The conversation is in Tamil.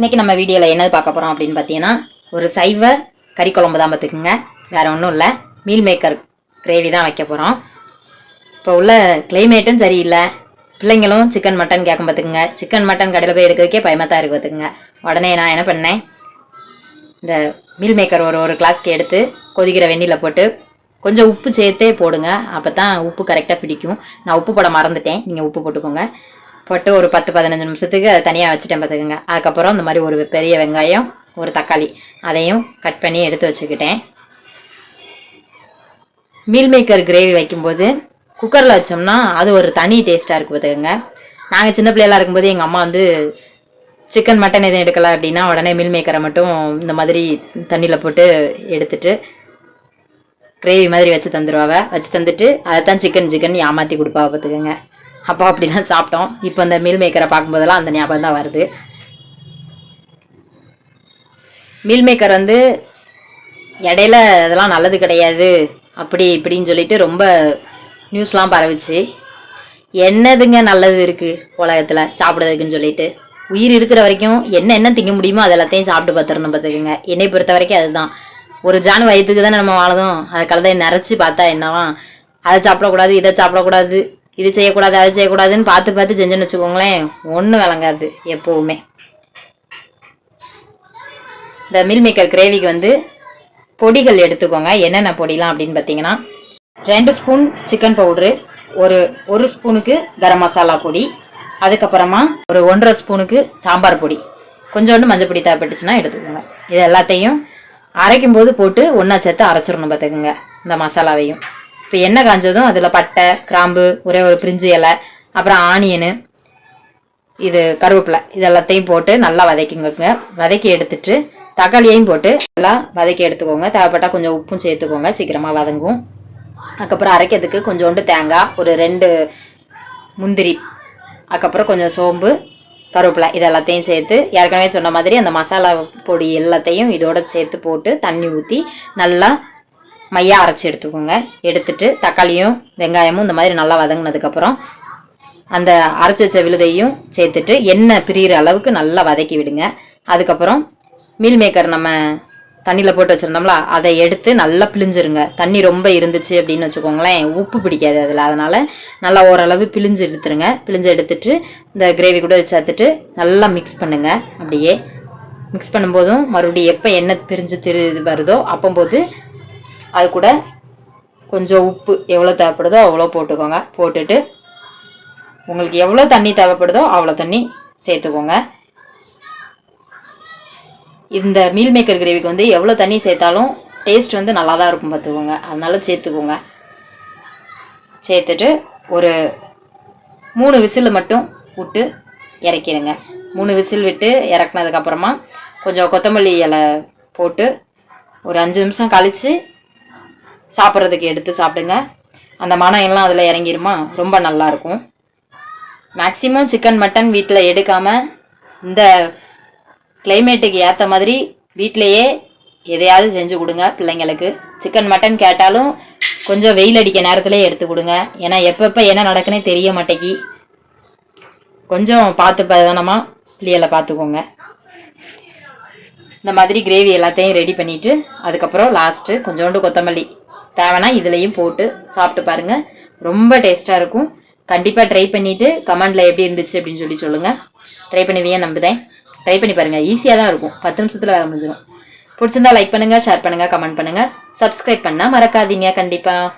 இன்றைக்கி நம்ம வீடியோவில் என்னது பார்க்க போகிறோம் அப்படின்னு பார்த்தீங்கன்னா ஒரு சைவ கறி குழம்பு தான் பார்த்துக்குங்க. வேறு ஒன்றும் இல்லை, மீல் மேக்கர் கிரேவி தான் வைக்க போகிறோம். இப்போ உள்ள கிளைமேட்டும் சரியில்லை, பிள்ளைங்களும் சிக்கன் மட்டன் கேட்கும் பார்த்துக்குங்க. சிக்கன் மட்டன் கடையில் போய் எடுக்கிறதுக்கே பயமாக தான் இருக்குது பார்த்துக்குங்க. உடனே நான் என்ன பண்ணேன், இந்த மீல் மேக்கர் ஒரு கிளாஸ்க்கு எடுத்து கொதிக்கிற வெந்நியில் போட்டு கொஞ்சம் உப்பு சேர்த்தே போடுங்க, அப்போ தான் உப்பு கரெக்டாக பிடிக்கும். நான் உப்பு போட மறந்துட்டேன், நீங்கள் உப்பு போட்டுக்கோங்க. போட்டு ஒரு 10-15 நிமிஷத்துக்கு அதை தனியாக வச்சுட்டேன் பார்த்துக்கோங்க. அதுக்கப்புறம் இந்த மாதிரி ஒரு பெரிய வெங்காயம், ஒரு தக்காளி அதையும் கட் பண்ணி எடுத்து வச்சுக்கிட்டேன். மீல் மேக்கர் கிரேவி வைக்கும்போது குக்கரில் வச்சோம்னா அது ஒரு தனி டேஸ்ட்டாக இருக்குது பார்த்துக்கோங்க. நாங்கள் சின்ன பிள்ளையெல்லாம் இருக்கும்போது எங்கள் அம்மா வந்து சிக்கன் மட்டன் எதுவும் எடுக்கலை அப்படின்னா உடனே மீல் மேக்கரை மட்டும் இந்த மாதிரி தண்ணியில் போட்டு எடுத்துட்டு கிரேவி மாதிரி வச்சு தந்துடுவாங்க. வச்சு தந்துட்டு அதை தான் சிக்கன் ஏமாற்றி கொடுப்பா பார்த்துக்கோங்க. அப்போ அப்படிலாம் சாப்பிட்டோம். இப்போ இந்த மீல் மேக்கரை பார்க்கும்போதெல்லாம் அந்த ஞாபகம் தான் வருது. மீல் மேக்கர் வந்து இடையில அதெல்லாம் நல்லது கிடையாது அப்படி இப்படின்னு சொல்லிட்டு ரொம்ப நியூஸ்லாம் பரவிச்சு. என்னதுங்க நல்லது இருக்குது உலகத்தில் சாப்பிட்றதுக்குன்னு சொல்லிட்டு, உயிர் இருக்கிற வரைக்கும் என்ன திங்க முடியுமோ அது எல்லாத்தையும் சாப்பிட்டு பார்த்துடணும் பார்த்துக்குங்க. என்னை பொறுத்த வரைக்கும் அதுதான். ஒரு ஜான் வயிற்றுக்கு தானே நம்ம வாழதும், அதை கலதை நிறச்சி பார்த்தா என்னவா, அதை சாப்பிடக்கூடாது இதை சாப்பிடக்கூடாது இது செய்யக்கூடாது அது செய்யக்கூடாதுன்னு பார்த்து செஞ்சுன்னு வச்சுக்கோங்களேன், ஒன்றும் விளங்காது எப்போவுமே. இந்த மீல் மேக்கர் கிரேவிக்கு வந்து பொடிகள் எடுத்துக்கோங்க. என்னென்ன பொடிலாம் அப்படின்னு பார்த்தீங்கன்னா 2 ஸ்பூன் சிக்கன் பவுட்ரு, ஒரு ஸ்பூனுக்கு கரம் மசாலா பொடி, அதுக்கப்புறமா ஒரு 1.5 ஸ்பூனுக்கு சாம்பார் பொடி, கொஞ்சோண்டு மஞ்சள் பொடி தேவைப்பட்டுச்சுன்னா எடுத்துக்கோங்க. இது எல்லாத்தையும் அரைக்கும் போது போட்டு ஒன்றா சேர்த்து அரைச்சிடணும் பார்த்துக்குங்க இந்த மசாலாவையும். இப்போ எண்ணெய் காஞ்சதும் அதில் பட்டை, கிராம்பு, ஒரு பிரிஞ்சு இலை, அப்புறம் ஆனியனு, இது கருவேப்பிலை, இது எல்லாத்தையும் போட்டு நல்லா வதக்கிங்க. வதக்கி எடுத்துட்டு தக்காளியையும் போட்டு நல்லா வதக்கி எடுத்துக்கோங்க. தேவைப்பட்டால் கொஞ்சம் உப்பும் சேர்த்துக்கோங்க, சீக்கிரமாக வதங்கும். அதுக்கப்புறம் அரைக்கிறதுக்கு கொஞ்சோண்டு தேங்காய், ஒரு 2 முந்திரி, அதுக்கப்புறம் கொஞ்சம் சோம்பு, கருவேப்பிலை, இது எல்லாத்தையும் சேர்த்து ஏற்கனவே சொன்ன மாதிரி அந்த மசாலா பொடி எல்லாத்தையும் இதோட சேர்த்து போட்டு தண்ணி ஊற்றி நல்லா மையாக அரைச்சி எடுத்துக்கோங்க. எடுத்துட்டு தக்காளியும் வெங்காயமும் இந்த மாதிரி நல்லா வதங்கினதுக்கப்புறம் அந்த அரைச்சி வச்ச விழுதையும் சேர்த்துட்டு எண்ணெய் பிரிகிற அளவுக்கு நல்லா வதக்கி விடுங்க. அதுக்கப்புறம் மீல் மேக்கர் நம்ம தண்ணியில் போட்டு வச்சுருந்தோம்ல அதை எடுத்து நல்லா பிழிஞ்சிருங்க. தண்ணி ரொம்ப இருந்துச்சு அப்படின்னு வச்சுக்கோங்களேன், உப்பு பிடிக்காது அதில், அதனால் நல்லா ஓரளவு பிழிஞ்சு எடுத்துருங்க. பிழிஞ்சு எடுத்துட்டு இந்த கிரேவி கூட சேர்த்துட்டு நல்லா மிக்ஸ் பண்ணுங்கள். அப்படியே மிக்ஸ் பண்ணும்போதும் மறுபடியும் எப்போ எண்ணெய் பிரிஞ்சு வருதோ அப்போம்போது அது கூட கொஞ்சம் உப்பு எவ்வளோ தேவைப்படுதோ அவ்வளோ போட்டுக்கோங்க. போட்டுட்டு உங்களுக்கு எவ்வளோ தண்ணி தேவைப்படுதோ அவ்வளோ தண்ணி சேர்த்துக்கோங்க. இந்த மீல் மேக்கர் கிரேவிக்கு வந்து எவ்வளோ தண்ணி சேர்த்தாலும் டேஸ்ட் வந்து நல்லா தான் இருக்கும் பார்த்துக்கோங்க, அதனால சேர்த்துக்கோங்க. சேர்த்துட்டு ஒரு 3 விசில் மட்டும் விட்டு இறக்கிடுங்க. 3 விசில் விட்டு இறக்குனதுக்கப்புறமா கொஞ்சம் கொத்தமல்லி இலை போட்டு ஒரு 5 நிமிஷம் கழித்து சாப்பிட்றதுக்கு எடுத்து சாப்பிடுங்க. அந்த மனம் எல்லாம் அதில் இறங்கிருமா, ரொம்ப நல்லாயிருக்கும். மேக்ஸிமம் சிக்கன் மட்டன் வீட்டில் எடுக்காமல் இந்த கிளைமேட்டுக்கு ஏற்ற மாதிரி வீட்டிலையே எதையாவது செஞ்சு கொடுங்க பிள்ளைங்களுக்கு. சிக்கன் மட்டன் கேட்டாலும் கொஞ்சம் வெயில் அடிக்க நேரத்துலேயே எடுத்து கொடுங்க. ஏன்னா எப்பப்போ என்ன நடக்குன்னே தெரிய மாட்டேங்கி, கொஞ்சம் பார்த்து பதனமாக பிள்ளைகளை பார்த்துக்கோங்க. இந்த மாதிரி கிரேவி எல்லாத்தையும் ரெடி பண்ணிவிட்டு அதுக்கப்புறம் லாஸ்ட்டு கொஞ்சோண்டு கொத்தமல்லி தேவைன்னா இதுலேயும் போட்டு சாப்பிட்டு பாருங்கள், ரொம்ப டேஸ்ட்டாக இருக்கும். கண்டிப்பாக ட்ரை பண்ணிவிட்டு கமெண்டில் எப்படி இருந்துச்சு அப்படின்னு சொல்லுங்கள். ட்ரை பண்ணுவீங்க நம்புதேன். ட்ரை பண்ணி பாருங்கள், ஈஸியாக தான் இருக்கும், 10 நிமிஷத்தில் வேலை முடிஞ்சிடும். பிடிச்சிருந்தா லைக் பண்ணுங்கள், ஷேர் பண்ணுங்கள், கமெண்ட் பண்ணுங்கள், சப்ஸ்கிரைப் பண்ணால் மறக்காதீங்க கண்டிப்பாக.